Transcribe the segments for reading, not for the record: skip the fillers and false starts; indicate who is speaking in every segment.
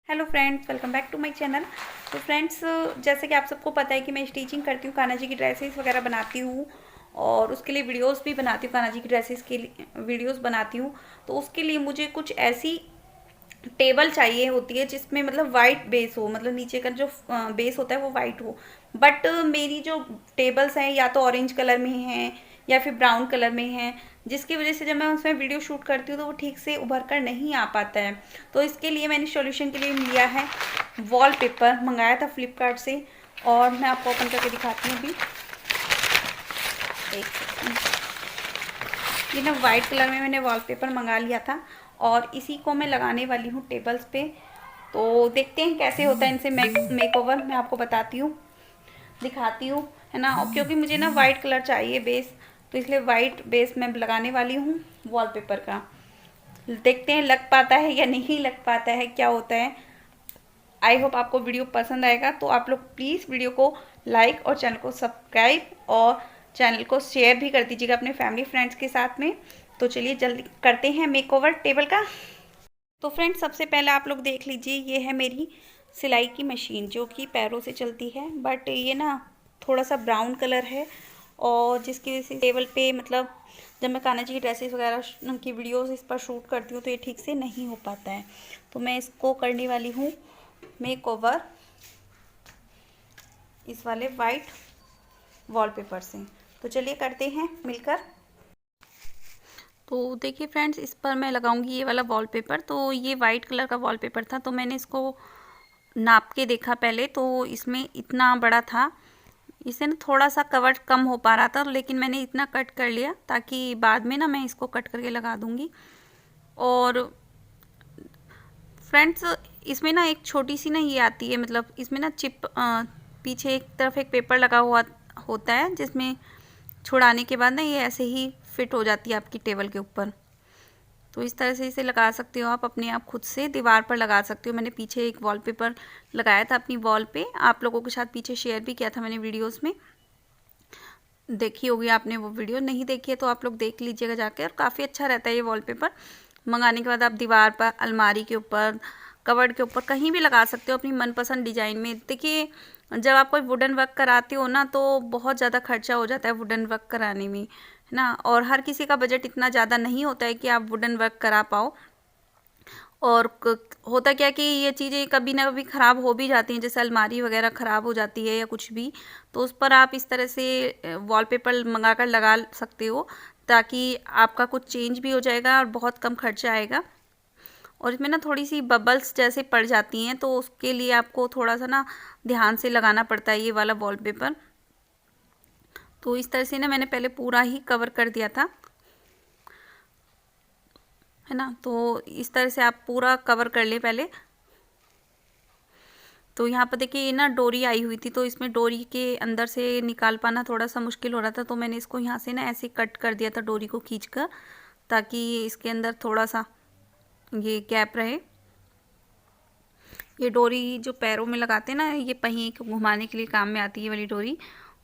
Speaker 1: Hello friends, welcome back to my channel. तो friends, जैसे कि आप सबको पता है कि मैं स्टिचिंग करती हूँ, कान्हा जी की ड्रेसेस वगैरह बनाती हूँ और उसके लिए वीडियोस भी बनाती हूँ। कान्हा जी की ड्रेसेस के लिए वीडियोस बनाती हूँ। तो उसके लिए मुझे कुछ ऐसी टेबल चाहिए होती है जिसमें मतलब वाइट बेस हो, मतलब नीचे का जो बेस होता है वो वाइट हो। बट मेरी जो टेबल्स हैं या तो ऑरेंज कलर में हैं या फिर ब्राउन कलर में हैं, जिसकी वजह से जब मैं उसमें वीडियो शूट करती हूँ तो वो ठीक से उभर कर नहीं आ पाता है। तो इसके लिए मैंने सॉल्यूशन के लिए लिया है वॉलपेपर, मंगाया था फ्लिपकार्ट से। और मैं आपको ओपन करके दिखाती हूँ अभी। एक सेकंड। ये ना वाइट कलर में मैंने वॉलपेपर मंगा लिया था और इसी को मैं लगाने वाली हूँ टेबल्स पे। तो देखते हैं कैसे होता है इनसे मेकओवर। मैं आपको बताती हूँ, दिखाती हूँ, है ना। और क्योंकि मुझे ना वाइट कलर चाहिए बेस, तो इसलिए वाइट बेस मैं लगाने वाली हूँ वॉलपेपर का। देखते हैं लग पाता है या नहीं लग पाता है, क्या होता है। आई होप आपको वीडियो पसंद आएगा। तो आप लोग प्लीज़ वीडियो को लाइक और चैनल को सब्सक्राइब और चैनल को शेयर भी कर दीजिएगा अपने फैमिली फ्रेंड्स के साथ में। तो चलिए जल्दी करते हैं मेकओवर टेबल का। तो फ्रेंड्स, सबसे पहले आप लोग देख लीजिए, ये है मेरी सिलाई की मशीन जो कि पैरों से चलती है। बट ये ना थोड़ा सा ब्राउन कलर है और जिसकी वजह से टेबल पे मतलब जब मैं कान्हा जी की ड्रेसेस वगैरह की वीडियोस इस पर शूट करती हूँ तो ये ठीक से नहीं हो पाता है। तो मैं इसको करने वाली हूँ मेकओवर इस वाले वाइट वॉलपेपर से। तो चलिए करते हैं मिलकर। तो देखिए फ्रेंड्स, इस पर मैं लगाऊंगी ये वाला वॉलपेपर। तो ये वाइट कलर का वॉलपेपर था, तो मैंने इसको नाप के देखा पहले, तो इसमें इतना बड़ा था। इसे ना थोड़ा सा कवर कम हो पा रहा था, लेकिन मैंने इतना कट कर लिया ताकि बाद में ना मैं इसको कट करके लगा दूंगी। और फ्रेंड्स, इसमें ना एक छोटी सी ना ये आती है, मतलब इसमें ना पीछे एक तरफ एक पेपर लगा हुआ होता है जिसमें छुड़ाने के बाद ना ये ऐसे ही फिट हो जाती है आपकी टेबल के ऊपर। तो इस तरह से इसे लगा सकते हो आप अपने आप, खुद से दीवार पर लगा सकते हो। मैंने पीछे एक वॉलपेपर लगाया था अपनी वॉल पे, आप लोगों के साथ पीछे शेयर भी किया था मैंने वीडियोस में। देखी होगी आपने वो वीडियो, नहीं देखी है तो आप लोग देख लीजिएगा जाके। और काफ़ी अच्छा रहता है ये वॉलपेपर। मंगाने के बाद आप दीवार पर, अलमारी के ऊपर, कबर्ड के ऊपर कहीं भी लगा सकते हो अपनी मनपसंद डिजाइन में। देखिए, जब आप कोई वुडन वर्क कराते हो ना तो बहुत ज़्यादा खर्चा हो जाता है वुडन वर्क कराने में, है ना। और हर किसी का बजट इतना ज़्यादा नहीं होता है कि आप वुडन वर्क करा पाओ। और होता क्या कि ये चीज़ें कभी ना कभी ख़राब हो भी जाती हैं, जैसे अलमारी वगैरह ख़राब हो जाती है या कुछ भी, तो उस पर आप इस तरह से वॉलपेपर मंगा कर लगा सकते हो, ताकि आपका कुछ चेंज भी हो जाएगा और बहुत कम खर्चा आएगा। और इसमें ना थोड़ी सी बबल्स जैसे पड़ जाती हैं, तो उसके लिए आपको थोड़ा सा ना ध्यान से लगाना पड़ता है ये वाला वॉलपेपर। तो इस तरह से ना मैंने पहले पूरा ही कवर कर दिया था, है ना। तो इस तरह से आप पूरा कवर कर ले पहले। तो यहाँ पर देखिए ये ना डोरी आई हुई थी, तो इसमें डोरी के अंदर से निकाल पाना थोड़ा सा मुश्किल हो रहा था, तो मैंने इसको यहाँ से ना ऐसे कट कर दिया था डोरी को खींच कर, ताकि इसके अंदर थोड़ा सा ये गैप रहे। ये डोरी जो पैरों में लगाते हैं ना, ये पहिए को घुमाने के लिए काम में आती है वाली डोरी।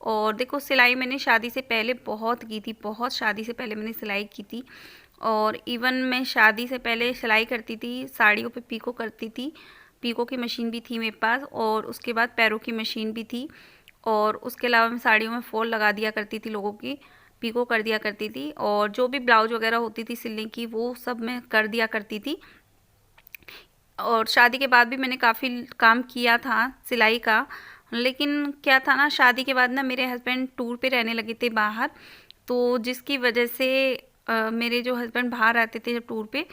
Speaker 1: और देखो, सिलाई मैंने शादी से पहले बहुत की थी, बहुत शादी से पहले मैंने सिलाई की थी। और इवन मैं शादी से पहले सिलाई करती थी, साड़ियों पे पीको करती थी। पीको की मशीन भी थी मेरे पास, और उसके बाद पैरों की मशीन भी थी। और उसके अलावा मैं साड़ियों में फॉल लगा दिया करती थी, लोगों की पीको कर दिया करती थी। और जो भी ब्लाउज वगैरह होती थी सिलने की, वो सब मैं कर दिया करती थी। और शादी के बाद भी मैंने काफ़ी काम किया था सिलाई का। लेकिन क्या था ना, शादी के बाद ना मेरे हस्बैंड टूर पे रहने लगे थे बाहर, तो जिसकी वजह से मेरे जो हस्बैंड बाहर रहते थे जब टूर पे,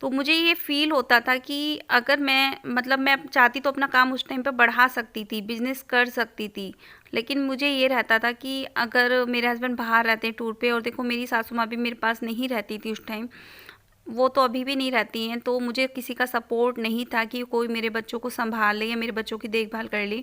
Speaker 1: तो मुझे ये फ़ील होता था कि अगर मैं, मतलब मैं चाहती तो अपना काम उस टाइम पे बढ़ा सकती थी, बिज़नेस कर सकती थी। लेकिन मुझे ये रहता था कि अगर मेरे हस्बैंड बाहर रहते हैं टूर पे, और देखो मेरी सासू माँ भी मेरे पास नहीं रहती थी उस टाइम, वो तो अभी भी नहीं रहती हैं, तो मुझे किसी का सपोर्ट नहीं था कि कोई मेरे बच्चों को संभाल ले या मेरे बच्चों की देखभाल कर ले।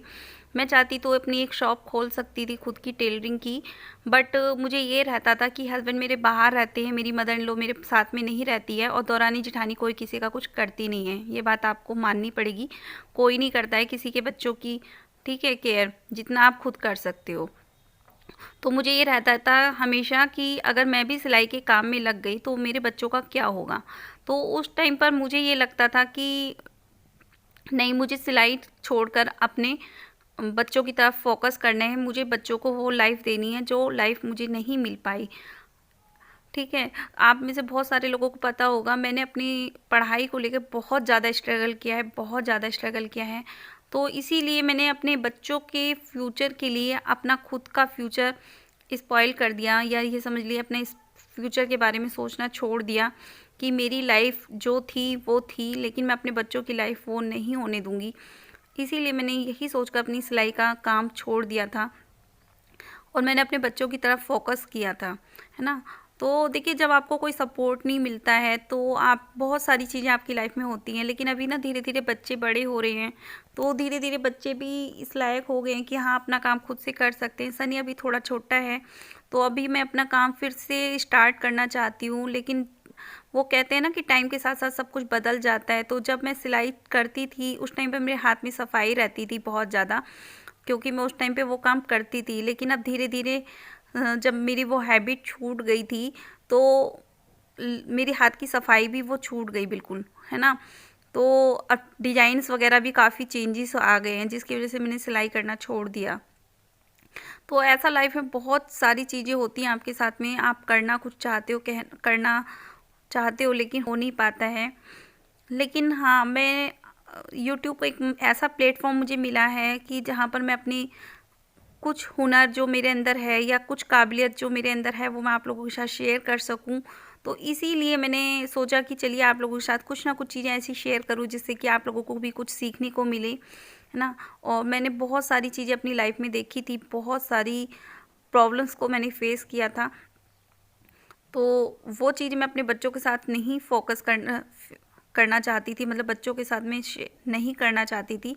Speaker 1: मैं चाहती तो अपनी एक शॉप खोल सकती थी खुद की, टेलरिंग की। बट मुझे ये रहता था कि हस्बैंड मेरे बाहर रहते हैं, मेरी मदर इन लॉ मेरे साथ में नहीं रहती है, और दौरानी जेठानी कोई किसी का कुछ करती नहीं है। ये बात आपको माननी पड़ेगी, कोई नहीं करता है किसी के बच्चों की, ठीक है, केयर जितना आप खुद कर सकते हो। तो मुझे ये रहता था हमेशा कि अगर मैं भी सिलाई के काम में लग गई तो मेरे बच्चों का क्या होगा। तो उस टाइम पर मुझे ये लगता था कि नहीं, मुझे सिलाई छोड़कर अपने बच्चों की तरफ फ़ोकस करना है। मुझे बच्चों को वो लाइफ़ देनी है जो लाइफ़ मुझे नहीं मिल पाई। ठीक है, आप में से बहुत सारे लोगों को पता होगा, मैंने अपनी पढ़ाई को लेकर बहुत ज़्यादा स्ट्रगल किया है, बहुत ज़्यादा स्ट्रगल किया है। तो इसीलिए मैंने अपने बच्चों के फ्यूचर के लिए अपना खुद का फ्यूचर स्पॉइल कर दिया, या ये समझ लिए अपने इस फ्यूचर के बारे में सोचना छोड़ दिया कि मेरी लाइफ जो थी वो थी, लेकिन मैं अपने बच्चों की लाइफ वो नहीं होने दूंगी। इसीलिए मैंने यही सोचकर अपनी सिलाई का काम छोड़ दिया था और मैंने अपने बच्चों की तरफ फोकस किया था, है ना। तो देखिए, जब आपको कोई सपोर्ट नहीं मिलता है तो आप बहुत सारी चीज़ें आपकी लाइफ में होती हैं, लेकिन अभी ना धीरे धीरे बच्चे बड़े हो रहे हैं, तो धीरे धीरे बच्चे भी इस लायक हो गए हैं कि हाँ, अपना काम खुद से कर सकते हैं। सनी अभी थोड़ा छोटा है, तो अभी मैं अपना काम फिर से स्टार्ट करना चाहती हूँ, लेकिन वो कहते हैं ना कि टाइम के साथ साथ सब कुछ बदल जाता है। तो जब मैं सिलाई करती थी उस टाइम पे मेरे हाथ में सफाई रहती थी बहुत ज़्यादा, क्योंकि मैं उस टाइम पे वो काम करती थी। लेकिन अब धीरे धीरे जब मेरी वो हैबिट छूट गई थी, तो मेरे हाथ की सफाई भी वो छूट गई बिल्कुल, है ना। तो अब डिज़ाइंस वगैरह भी काफ़ी चेंजेस आ गए हैं, जिसकी वजह से मैंने सिलाई करना छोड़ दिया। तो ऐसा लाइफ में बहुत सारी चीज़ें होती हैं आपके साथ में, आप करना कुछ चाहते हो, करना चाहते हो, लेकिन हो नहीं पाता है। लेकिन हाँ, मैं यूट्यूब एक ऐसा प्लेटफॉर्म मुझे मिला है कि जहाँ पर मैं अपनी कुछ हुनर जो मेरे अंदर है या कुछ काबिलियत जो मेरे अंदर है वो मैं आप लोगों के साथ शेयर कर सकूं। तो इसीलिए मैंने सोचा कि चलिए आप लोगों के साथ कुछ ना कुछ चीज़ें ऐसी शेयर करूं जिससे कि आप लोगों को भी कुछ सीखने को मिले, है ना। और मैंने बहुत सारी चीज़ें अपनी लाइफ में देखी थी, बहुत सारी प्रॉब्लम्स को मैंने फेस किया था। तो वो चीज़ मैं अपने बच्चों के साथ नहीं फोकस करना चाहती थी, मतलब बच्चों के साथ में नहीं करना चाहती थी,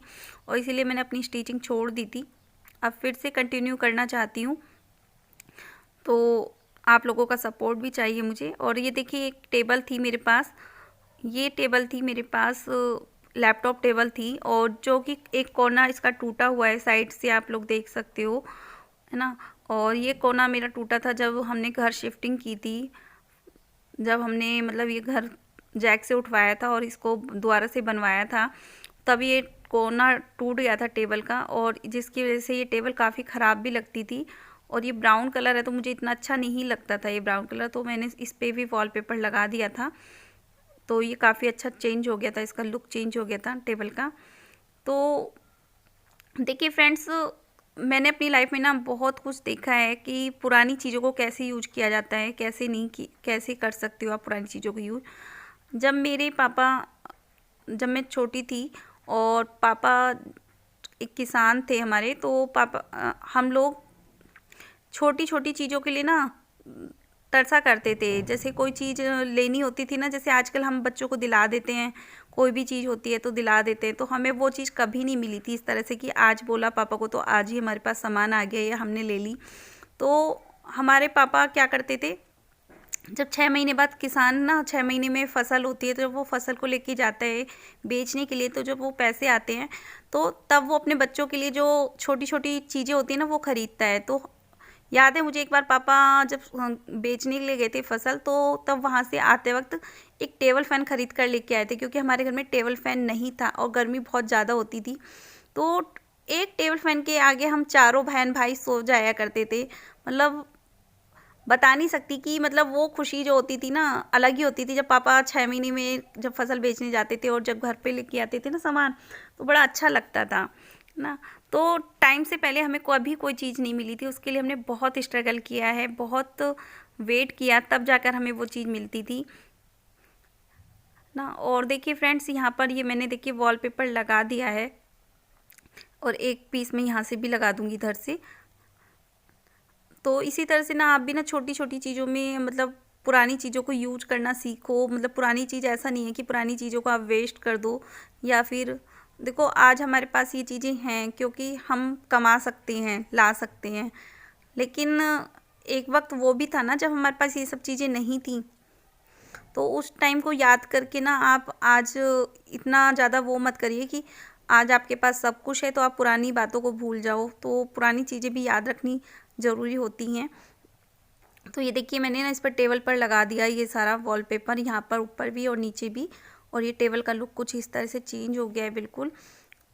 Speaker 1: और इसीलिए मैंने अपनी स्टिचिंग छोड़ दी थी। अब फिर से कंटिन्यू करना चाहती हूँ, तो आप लोगों का सपोर्ट भी चाहिए मुझे। और ये देखिए, एक टेबल थी मेरे पास, ये टेबल थी मेरे पास, लैपटॉप टेबल थी, और जो कि एक कोना इसका टूटा हुआ है, साइड से आप लोग देख सकते हो, है ना। और ये कोना मेरा टूटा था जब हमने घर शिफ्टिंग की थी, जब हमने मतलब ये घर जैक से उठवाया था और इसको दोबारा से बनवाया था, तब ये कोना टूट गया था टेबल का, और जिसकी वजह से ये टेबल काफ़ी ख़राब भी लगती थी। और ये ब्राउन कलर है तो मुझे इतना अच्छा नहीं लगता था ये ब्राउन कलर, तो मैंने इस पे भी वॉलपेपर लगा दिया था, तो ये काफ़ी अच्छा चेंज हो गया था, इसका लुक चेंज हो गया था टेबल का। तो देखिए फ्रेंड्स, मैंने अपनी लाइफ में ना बहुत कुछ देखा है कि पुरानी चीज़ों को कैसे यूज किया जाता है, कैसे नहीं, कि कैसे कर सकते हो आप पुरानी चीज़ों को यूज। जब मैं छोटी थी और पापा एक किसान थे हमारे, तो हम लोग छोटी छोटी चीज़ों के लिए ना तरसा करते थे। जैसे कोई चीज़ लेनी होती थी ना, जैसे आजकल हम बच्चों को दिला देते हैं, कोई भी चीज़ होती है तो दिला देते हैं, तो हमें वो चीज़ कभी नहीं मिली थी इस तरह से कि आज बोला पापा को तो आज ही हमारे पास सामान आ गया या हमने ले ली। तो हमारे पापा क्या करते थे, जब 6 महीने बाद किसान ना 6 महीने में फसल होती है, तो जब वो फसल को लेके जाता है बेचने के लिए, तो जब वो पैसे आते हैं तो तब वो अपने बच्चों के लिए जो छोटी छोटी चीज़ें होती हैं ना वो ख़रीदता है। तो याद है मुझे, एक बार पापा जब बेचने के लिए गए थे फसल, तो तब वहाँ से आते वक्त एक टेबल फ़ैन ख़रीद कर लेके आए थे, क्योंकि हमारे घर में टेबल फ़ैन नहीं था और गर्मी बहुत ज़्यादा होती थी। तो एक टेबल फ़ैन के आगे हम चारों बहन भाई सो जाया करते थे। मतलब बता नहीं सकती कि मतलब वो खुशी जो होती थी ना, अलग ही होती थी। जब पापा 6 महीने में जब फसल बेचने जाते थे और जब घर पे लेके आते थे ना सामान, तो बड़ा अच्छा लगता था ना। तो टाइम से पहले हमें कभी कोई चीज़ नहीं मिली थी, उसके लिए हमने बहुत स्ट्रगल किया है, बहुत वेट किया, तब जाकर हमें वो चीज़ मिलती थी ना। और देखिए फ्रेंड्स, यहाँ पर ये मैंने देखिए वॉलपेपर लगा दिया है, और एक पीस में यहाँ से भी लगा दूँगी इधर से। तो इसी तरह से ना आप भी ना छोटी छोटी चीज़ों में मतलब पुरानी चीज़ों को यूज करना सीखो। मतलब पुरानी चीज़ ऐसा नहीं है कि पुरानी चीज़ों को आप वेस्ट कर दो, या फिर देखो आज हमारे पास ये चीज़ें हैं क्योंकि हम कमा सकते हैं, ला सकते हैं, लेकिन एक वक्त वो भी था ना जब हमारे पास ये सब चीज़ें नहीं थी। तो उस टाइम को याद करके ना आप आज इतना ज़्यादा वो मत करिए कि आज आपके पास सब कुछ है तो आप पुरानी बातों को भूल जाओ। तो पुरानी चीज़ें भी याद रखनी ज़रूरी होती हैं। तो ये देखिए मैंने ना इस पर टेबल पर लगा दिया ये सारा वॉलपेपर, यहाँ पर ऊपर भी और नीचे भी, और ये टेबल का लुक कुछ इस तरह से चेंज हो गया है बिल्कुल।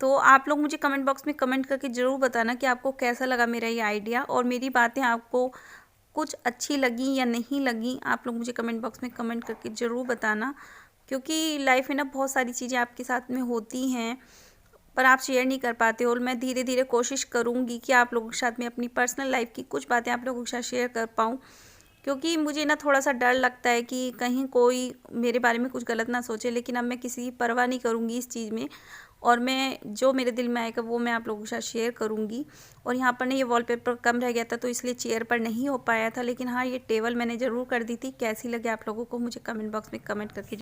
Speaker 1: तो आप लोग मुझे कमेंट बॉक्स में कमेंट करके ज़रूर बताना कि आपको कैसा लगा मेरा ये आइडिया, और मेरी बातें आपको कुछ अच्छी लगी या नहीं लगी। आप लोग मुझे कमेंट बॉक्स में कमेंट करके ज़रूर बताना, क्योंकि लाइफ में ना बहुत सारी चीज़ें आपके साथ में होती हैं पर आप शेयर नहीं कर पाते, और मैं धीरे धीरे कोशिश करूँगी कि आप लोगों के साथ में अपनी पर्सनल लाइफ की कुछ बातें आप लोगों के साथ शेयर कर पाऊँ। क्योंकि मुझे ना थोड़ा सा डर लगता है कि कहीं कोई मेरे बारे में कुछ गलत ना सोचे, लेकिन अब मैं किसी की परवाह नहीं करूँगी इस चीज़ में, और मैं जो मेरे दिल में आएगा वो मैं आप लोगों के साथ शेयर करूँगी। और यहाँ पर ना ये वॉलपेपर कम रह गया था तो इसलिए चेयर पर नहीं हो पाया था, लेकिन हाँ ये टेबल मैंने ज़रूर कर दी थी। कैसी लगे आप लोगों को मुझे कमेंट बॉक्स में कमेंट करके